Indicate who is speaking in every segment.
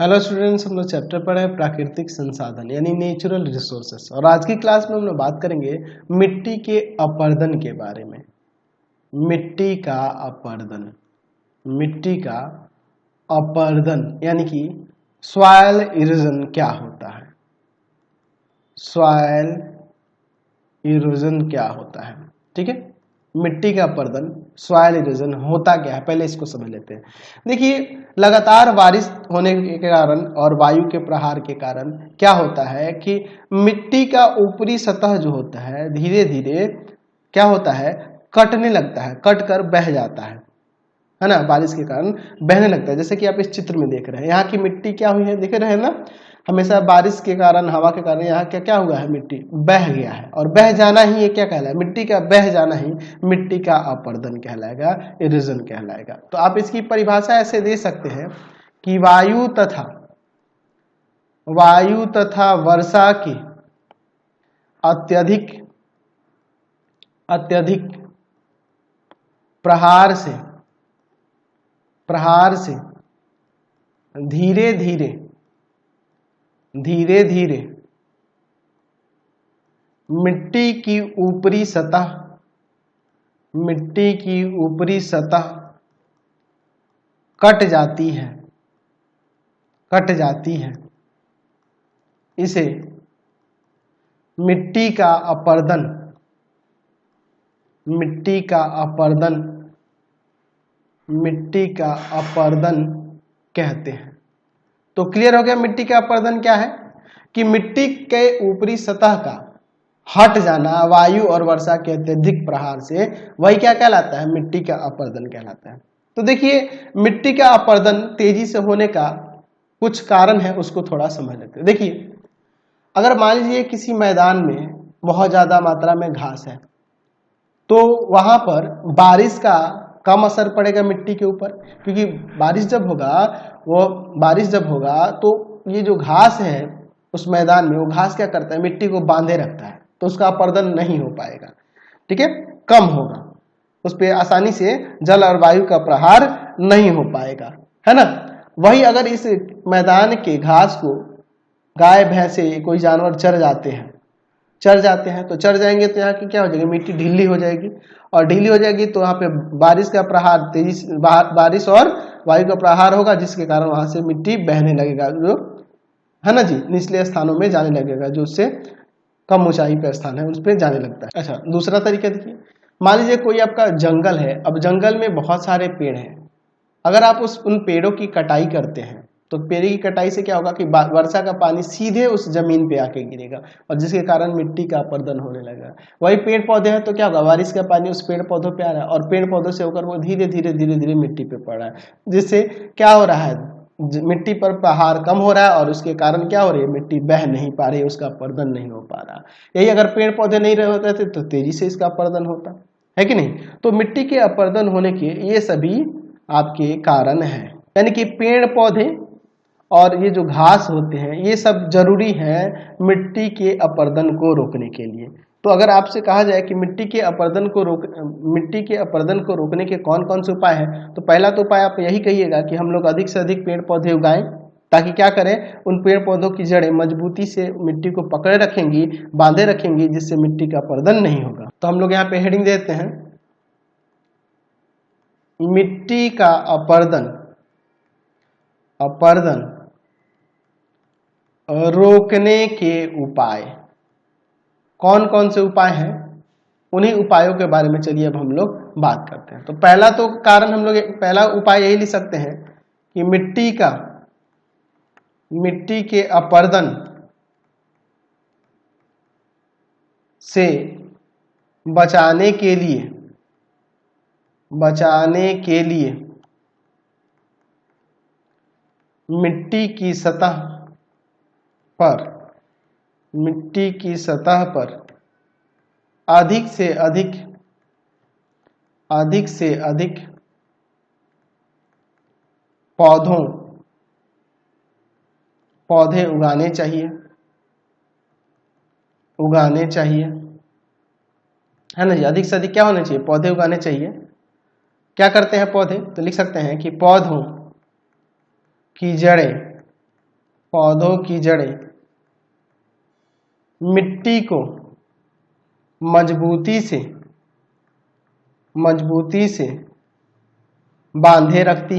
Speaker 1: Hello students, हम लोग chapter पढ़े प्राकृतिक संसाधन यानी नेचुरल रिसोर्सेस। और आज की क्लास में हम लोग बात करेंगे मिट्टी के अपरदन के बारे में। मिट्टी का अपरदन, मिट्टी का अपरदन यानी कि सॉइल इरोजन क्या होता है। सॉइल इरोजन क्या होता है, ठीक है। मिट्टी का अपरदन, सॉइल इरोजन होता क्या है, पहले इसको समझ लेते हैं। देखिए, लगातार बारिश होने के कारण और वायु के प्रहार के कारण क्या होता है कि मिट्टी का ऊपरी सतह जो होता है धीरे धीरे क्या होता है, कटने लगता है, कट कर बह जाता है ना। बारिश के कारण बहने लगता है। जैसे कि आप इस चित्र में देख रहे हैं, यहाँ की मिट्टी क्या हुई है, देख रहे हैं ना। हमेशा बारिश के कारण, हवा के कारण यहाँ क्या क्या हुआ है, मिट्टी बह गया है। और बह जाना ही ये क्या कहलाएगा, मिट्टी का बह जाना ही मिट्टी का अपरदन कहलाएगा, इरोजन कहलाएगा। तो आप इसकी परिभाषा ऐसे दे सकते हैं कि वायु तथा वर्षा की अत्यधिक प्रहार से धीरे धीरे मिट्टी की ऊपरी सतह कट जाती है। इसे मिट्टी का अपरदन कहते हैं। तो क्लियर हो गया मिट्टी का अपरदन क्या है, कि मिट्टी के ऊपरी सतह का हट जाना वायु और वर्षा के अत्यधिक प्रहार से, वही क्या कहलाता है, मिट्टी का अपरदन कहलाता है। तो देखिए, मिट्टी का अपरदन तेजी से होने का कुछ कारण है, उसको थोड़ा समझ लेते हैं। देखिए, अगर मान लीजिए किसी मैदान में बहुत ज्यादा मात्रा में घास है, तो वहां पर बारिश का कम असर पड़ेगा मिट्टी के ऊपर, क्योंकि बारिश जब होगा तो ये जो घास है उस मैदान में, वो घास क्या करता है, मिट्टी को बांधे रखता है, तो उसका अपरदन नहीं हो पाएगा, ठीक है, कम होगा, उस पर आसानी से जल और वायु का प्रहार नहीं हो पाएगा, है ना। वही अगर इस मैदान के घास को गाय भैंसे कोई जानवर चर जाते हैं तो चढ़ जाएंगे, तो यहाँ की क्या हो जाएगी, मिट्टी ढीली हो जाएगी। और ढीली हो जाएगी तो यहाँ पे बारिश का प्रहार, बारिश और वायु का प्रहार होगा, जिसके कारण वहां से मिट्टी बहने लगेगा, जो है ना जी, निचले स्थानों में जाने लगेगा, जो उससे कम ऊंचाई का स्थान है उस पर जाने लगता है। अच्छा, दूसरा तरीका देखिए, मान लीजिए कोई आपका जंगल है। अब जंगल में बहुत सारे पेड़ हैं, अगर आप उन पेड़ों की कटाई करते हैं तो पेड़ की कटाई से क्या होगा कि वर्षा का पानी सीधे उस जमीन पे आके गिरेगा, और जिसके कारण मिट्टी का अपरदन होने लगा। वही पेड़ पौधे हैं तो क्या होगा, बारिश का पानी उस पेड़ पौधों पे आ रहा है, और पेड़ पौधों से होकर वो धीरे धीरे मिट्टी पे पड़ रहा है, जिससे क्या हो रहा है, मिट्टी पर प्रहार कम हो रहा है, और उसके कारण क्या हो रही है, मिट्टी बह नहीं पा रही है, उसका अपरदन नहीं हो पा रहा। यही अगर पेड़ पौधे नहीं रहे होते थे तो तेजी से इसका अपरदन होता है कि नहीं। तो मिट्टी के अपरदन होने के ये सभी आपके कारण हैं, यानी कि पेड़ पौधे और ये जो घास होते हैं ये सब जरूरी है मिट्टी के अपरदन को रोकने के लिए। तो अगर आपसे कहा जाए कि मिट्टी के अपरदन को रोकने के कौन कौन से उपाय हैं, तो पहला तो उपाय आप यही कहिएगा कि हम लोग अधिक से अधिक पेड़ पौधे उगाएं, ताकि क्या करें, उन पेड़ पौधों की जड़ें मजबूती से मिट्टी को पकड़े रखेंगी, बांधे रखेंगी, जिससे मिट्टी का अपरदन नहीं होगा। तो हम लोग यहाँ पे हेडिंग देते हैं, मिट्टी का अपरदन रोकने के उपाय। कौन कौन से उपाय हैं, उन्हीं उपायों के बारे में चलिए अब हम लोग बात करते हैं। तो पहला तो कारण हम लोग, पहला उपाय यही लिख सकते हैं कि मिट्टी के अपरदन से बचाने के लिए मिट्टी की सतह पर अधिक से अधिक पौधे उगाने चाहिए, है ना जी। अधिक से अधिक क्या होने चाहिए, पौधे उगाने चाहिए। क्या करते हैं पौधे, तो लिख सकते हैं कि पौधों की जड़ें पौधों की जड़ें मिट्टी को मजबूती से बांधे रखती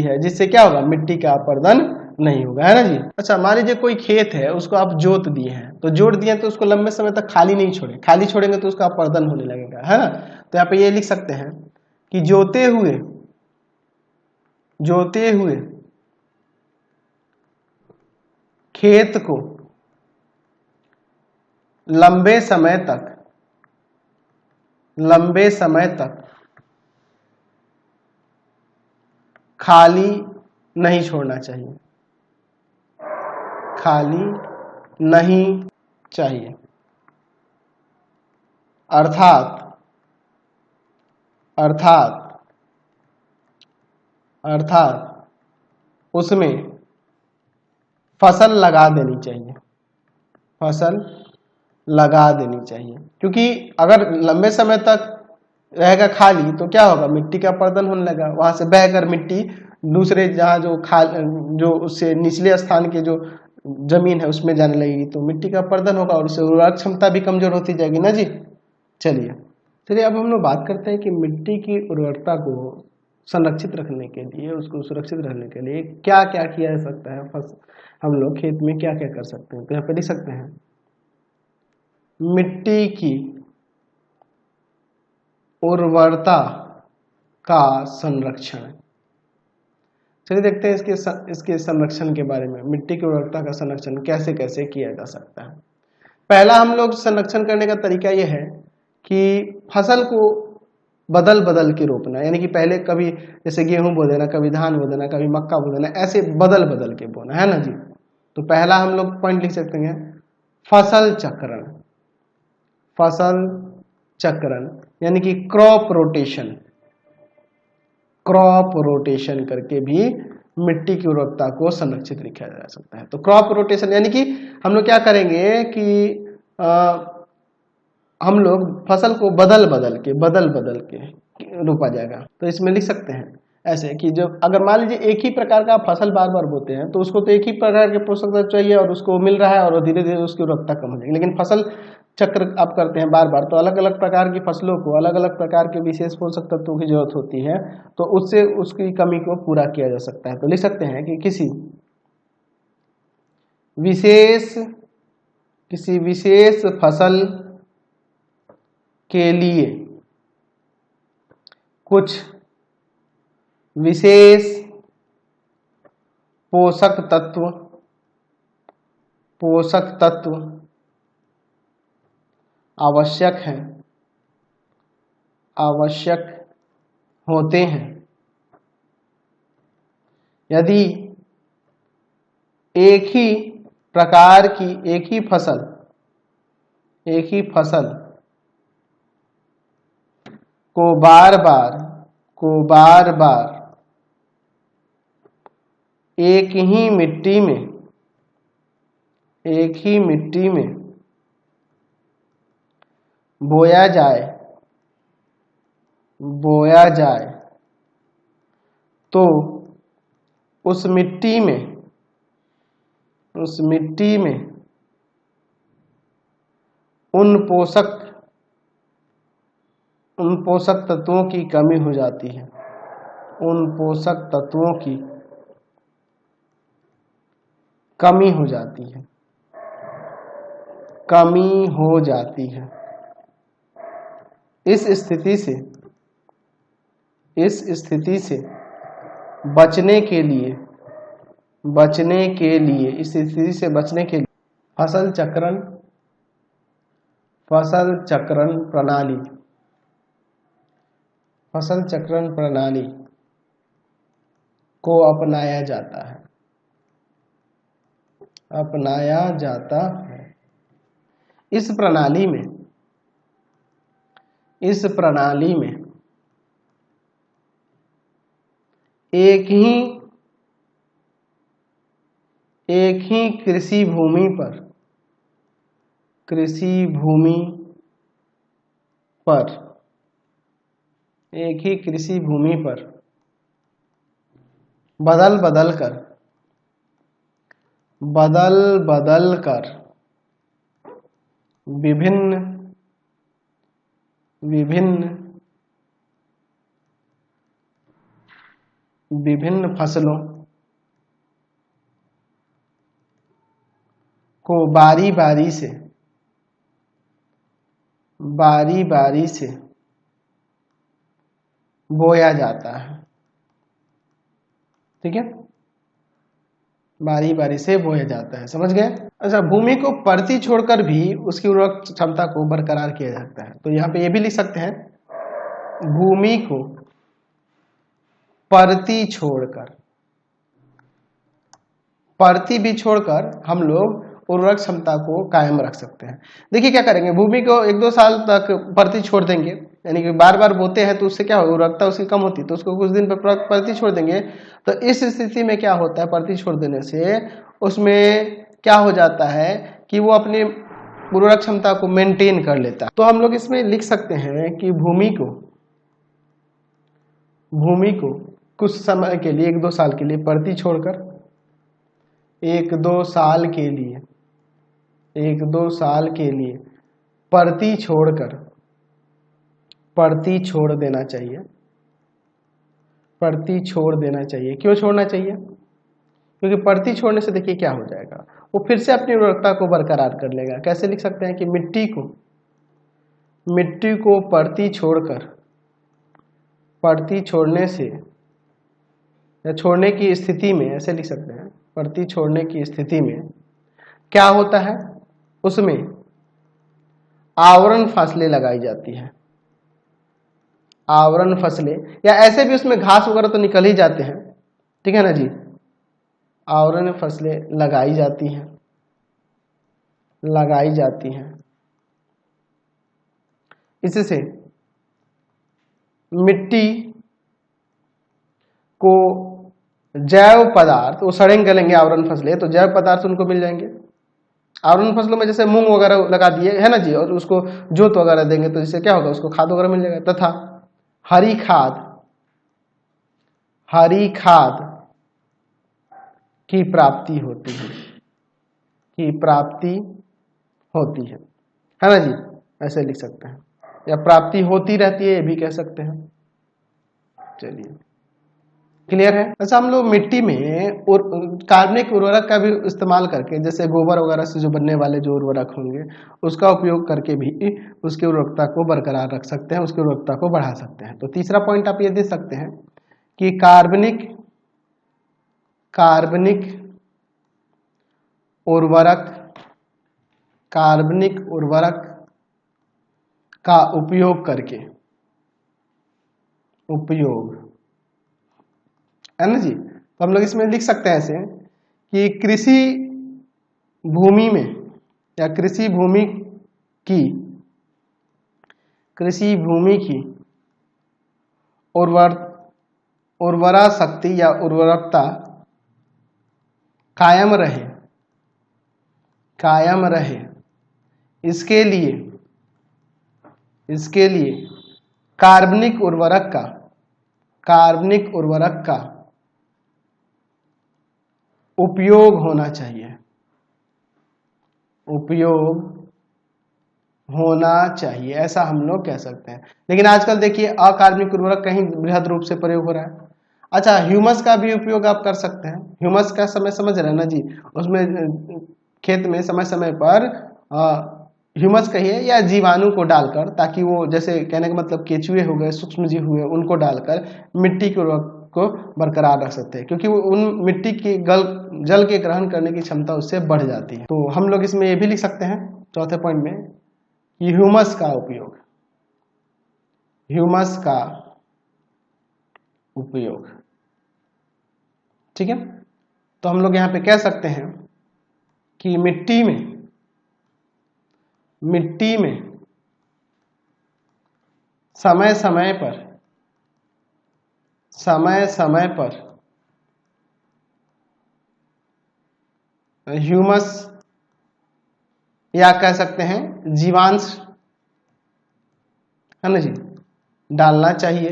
Speaker 1: है, जिससे क्या होगा, मिट्टी का अपरदन नहीं होगा, है ना जी। अच्छा, मान लीजिए कोई खेत है, उसको आप जोत दिए हैं, तो जोत दिए तो उसको लंबे समय तक खाली नहीं छोड़े, खाली छोड़ेंगे तो उसका अपरदन होने लगेगा, है ना। तो यहाँ पे ये लिख सकते हैं कि जोते हुए खेत को लंबे समय तक खाली नहीं छोड़ना चाहिए, अर्थात उसमें फसल लगा देनी चाहिए, क्योंकि अगर लंबे समय तक रहेगा खाली तो क्या होगा, मिट्टी का अपरदन होने लगा, वहां से बहकर मिट्टी दूसरे जहाँ जो उससे निचले स्थान के जो जमीन है उसमें जाने लगेगी, तो मिट्टी का अपरदन होगा और उससे उर्वरक क्षमता भी कमजोर होती जाएगी ना जी। चलिए अब हम लोग बात करते हैं कि मिट्टी की उर्वरता को संरक्षित रखने के लिए, उसको सुरक्षित रखने के लिए क्या क्या किया जा सकता है, हम लोग खेत में क्या क्या कर सकते हैं। तो यहाँ पे लिख सकते हैं मिट्टी की उर्वरता का संरक्षण। चलिए देखते हैं इसके संरक्षण के बारे में, मिट्टी की उर्वरता का संरक्षण कैसे कैसे किया जा सकता है। पहला हम लोग संरक्षण करने का तरीका यह है कि फसल को बदल बदल के रोपना, यानी कि पहले कभी जैसे गेहूं बो देना, कभी धान बो देना, कभी मक्का बो देना, ऐसे बदल बदल के बोना, है ना जी। तो पहला हम लोग पॉइंट लिख सकते हैं फसल चक्रण, यानी कि क्रॉप रोटेशन करके भी मिट्टी की उर्वरता को संरक्षित रखा जा सकता है। तो क्रॉप रोटेशन यानी कि हम लोग क्या करेंगे कि हम लोग फसल को बदल बदल के रोपा जाएगा। तो इसमें लिख सकते हैं ऐसे कि जब अगर मान लीजिए एक ही प्रकार का फसल बार बार बोते हैं तो उसको तो एक ही प्रकार के पोषक तत्व चाहिए और उसको मिल रहा है और धीरे धीरे उसकी उर्वरता कम हो जाएगी। लेकिन फसल चक्र आप करते हैं बार बार, तो अलग अलग प्रकार की फसलों को अलग अलग प्रकार के विशेष पोषक तत्वों की जरूरत होती है, तो उससे उसकी कमी को पूरा किया जा सकता है। तो लिख सकते हैं कि किसी विशेष फसल के लिए कुछ विशेष पोषक तत्व आवश्यक होते हैं। यदि एक ही फसल को बार बार एक ही मिट्टी में बोया जाए तो उस मिट्टी में उन पोषक तत्वों की कमी हो जाती है, कमी हो जाती है। इस स्थिति से बचने के लिए फसल चक्रण प्रणाली को अपनाया जाता है। इस प्रणाली में एक ही कृषि भूमि पर बदल बदल कर विभिन्न फसलों को बारी बारी से बोया जाता है। ठीक है, बारी बारी से बोया जाता है, समझ गए। अच्छा, भूमि को परती छोड़कर भी उसकी उर्वरक क्षमता को बरकरार किया जाता है। तो यहाँ पे ये भी लिख सकते हैं, भूमि को परती भी छोड़कर हम लोग उर्वरक क्षमता को कायम रख सकते हैं। देखिए क्या करेंगे, भूमि को 1-2 साल तक परती छोड़ देंगे, यानी कि बार बार बोते हैं तो उससे क्या होगा, उर्वरकता उसकी कम होती है, तो उसको कुछ दिन पर परती छोड़ देंगे। तो इस स्थिति में क्या होता है, परती छोड़ देने से उसमें क्या हो जाता है कि वो अपनी उर्वरक क्षमता को मेंटेन कर लेता है। तो हम लोग इसमें लिख सकते हैं कि भूमि को कुछ समय के लिए 1-2 साल के लिए परती छोड़कर 1-2 साल के लिए परती छोड़ देना चाहिए। क्यों छोड़ना चाहिए? क्योंकि परती छोड़ने से देखिए क्या हो जाएगा, वो फिर से अपनी उर्वरकता को बरकरार कर लेगा। कैसे लिख सकते हैं कि मिट्टी को परती छोड़ने से या छोड़ने की स्थिति में, ऐसे लिख सकते हैं, परती छोड़ने की स्थिति में क्या होता है, उसमें आवरण फसलें लगाई जाती है। आवरण फसलें, या ऐसे भी उसमें घास वगैरह तो निकल ही जाते हैं, ठीक है ना जी। आवरण फसलें लगाई जाती हैं। इससे मिट्टी को जैव पदार्थ, वो सड़ेंगे गलेंगे आवरण फसलें, तो जैव पदार्थ उनको मिल जाएंगे। आवरण फसलों में जैसे मूंग वगैरह लगा दिए है ना जी, और उसको जोत वगैरह देंगे तो इससे क्या होगा, उसको खाद वगैरह मिल जाएगा। तथा हरी खाद की प्राप्ति होती है ना जी, ऐसे लिख सकते हैं, या प्राप्ति होती रहती है, ये भी कह सकते हैं। चलिए, क्लियर है। अच्छा, हम लोग मिट्टी में कार्बनिक उर्वरक का भी इस्तेमाल करके, जैसे गोबर वगैरह से जो बनने वाले जो उर्वरक होंगे उसका उपयोग करके भी उसकी उर्वरकता को बरकरार रख सकते हैं, उसकी उर्वरकता को बढ़ा सकते हैं। तो तीसरा पॉइंट आप ये दे सकते हैं कि कार्बनिक उर्वरक का उपयोग करके, है ना जी। तो हम लोग इसमें लिख सकते हैं ऐसे कि कृषि भूमि में या कृषि भूमि की उर्वरा शक्ति या उर्वरकता कायम रहे, इसके लिए कार्बनिक उर्वरक का उपयोग होना चाहिए, ऐसा हम लोग कह सकते हैं। लेकिन आजकल देखिए अकार्बनिक उर्वरक कहीं बृहद रूप से प्रयोग हो रहा है। अच्छा, ह्यूमस का भी उपयोग आप कर सकते हैं। ह्यूमस का समझ रहे हैं ना जी, उसमें खेत में समय समय पर ह्यूमस कहिए या जीवाणु को डालकर, ताकि वो, जैसे कहने का मतलब केचुए हो गए, सूक्ष्म जीव हुए, उनको डालकर मिट्टी की उर्वरक को बरकरार रख सकते हैं, क्योंकि उन मिट्टी की जल के ग्रहण करने की क्षमता उससे बढ़ जाती है। तो हम लोग इसमें ये भी लिख सकते हैं चौथे पॉइंट में कि ह्यूमस का उपयोग, ठीक है। तो हम लोग यहाँ पे कह सकते हैं कि मिट्टी में समय समय पर ह्यूमस, या कह सकते हैं जीवांश, है ना जी, डालना चाहिए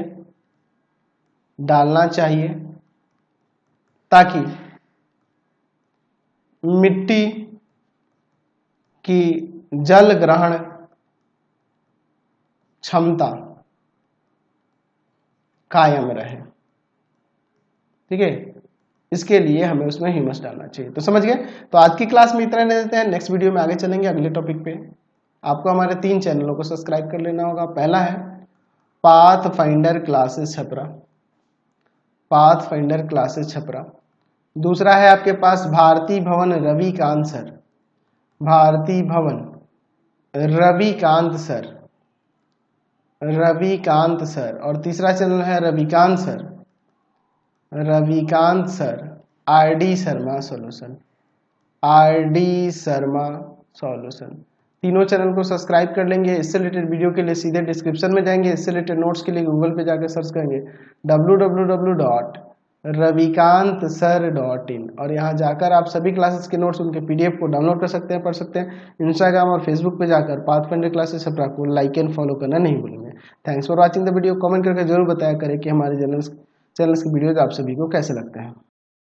Speaker 1: ताकि मिट्टी की जल ग्रहण क्षमता कायम रहे। ठीक है, इसके लिए हमें उसमें ह्यूमस डालना चाहिए। तो समझ गए। तो आज की क्लास में इतना ही देते हैं, नेक्स्ट वीडियो में आगे चलेंगे अगले टॉपिक पे। आपको हमारे 3 चैनलों को सब्सक्राइब कर लेना होगा। पहला है path finder classes Chhapra, path finder classes Chhapra. दूसरा है आपके पास भारती भवन रविकांत सर, भारती भवन रविकांत सर, रविकांत सर। और तीसरा चैनल है Ravikant sir, Ravikant sir RD Sharma solution, RD Sharma solution. तीनों चैनल को सब्सक्राइब कर लेंगे। इससे रिलेटेड वीडियो के लिए सीधे डिस्क्रिप्शन में जाएंगे, इससे रिलेटेड नोट्स के लिए गूगल पे जाकर सर्च करेंगे www.ravikantsir.in और यहाँ जाकर आप सभी क्लासेस के नोट्स उनके पीडीएफ को डाउनलोड कर सकते हैं, पढ़ सकते हैं। इंस्टाग्राम और फेसबुक पे जाकर पाथफाइंडर क्लासेस छपरा को लाइक एंड फॉलो करना नहीं भूलेंगे। Thanks for watching the video. Comment करके जरूर बताया करें कि हमारे चैनल्स की वीडियोज आप सभी को कैसे लगते हैं।